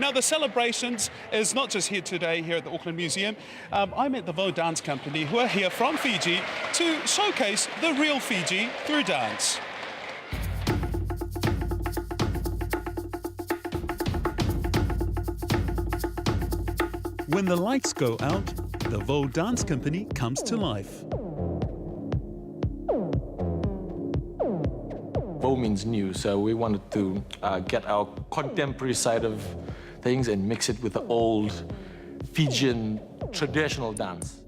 Now, the celebrations is not just here today here at the Auckland Museum. I'm at the VOU Dance Company, who are here from Fiji to showcase the real Fiji through dance. When the lights go out, the VOU Dance Company comes to life. VOU means new, so we wanted to get our contemporary side of things and mix it with the old Fijian traditional dance.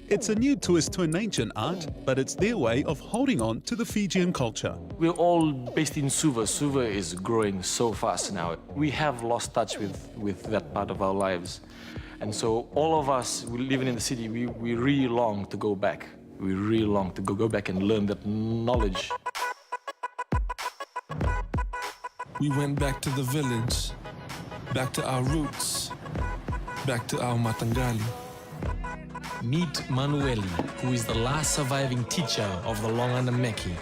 It's a new twist to an ancient art, but it's their way of holding on to the Fijian culture. We're all based in Suva. Suva is growing so fast now. We have lost touch with that part of our lives. And so all of us living in the city, we really long to go back. We really long to go back and learn that knowledge. We went back to the village, back to our roots, back to our Matangali. Meet Manueli, who is the last surviving teacher of the Longana Meki.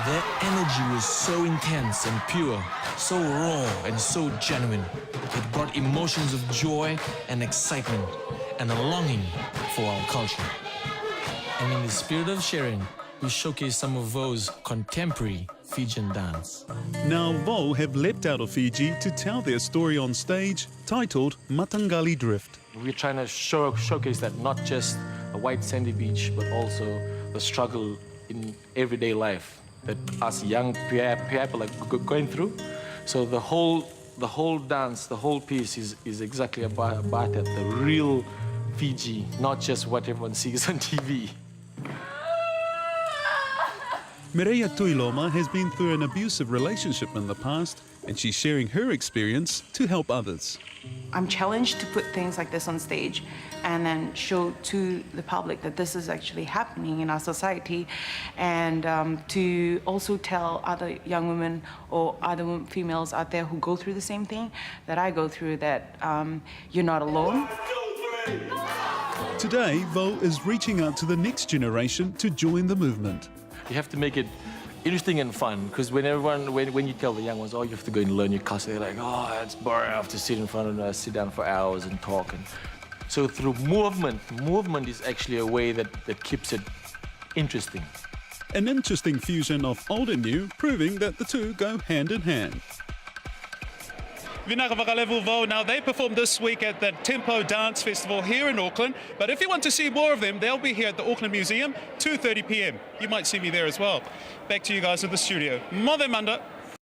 Their energy was so intense and pure, so raw and so genuine. It brought emotions of joy and excitement and a longing for our culture. And in the spirit of sharing, we showcase some of VOU's contemporary Fijian dance. Now VOU have leapt out of Fiji to tell their story on stage, titled Matangali Drift. We're trying to showcase that not just a white sandy beach, but also the struggle in everyday life that us young people are going through. So the whole dance, the whole piece is exactly about that, the real Fiji, not just what everyone sees on TV. Mireia Tuiloma has been through an abusive relationship in the past, and she's sharing her experience to help others. I'm challenged to put things like this on stage and then show to the public that this is actually happening in our society, and to also tell other young women or other females out there who go through the same thing that I go through, that you're not alone. Today, VOU is reaching out to the next generation to join the movement. You have to make it interesting and fun, because when you tell the young ones, oh, you have to go and learn your culture, they're like, oh, it's boring, I have to sit in front of us, sit down for hours and talk. And so through movement is actually a way that keeps it interesting. An interesting fusion of old and new, proving that the two go hand in hand. Now, they performed this week at the Tempo Dance Festival here in Auckland, but if you want to see more of them, they'll be here at the Auckland Museum, 2:30 p.m. You might see me there as well. Back to you guys in the studio. Mother Manda.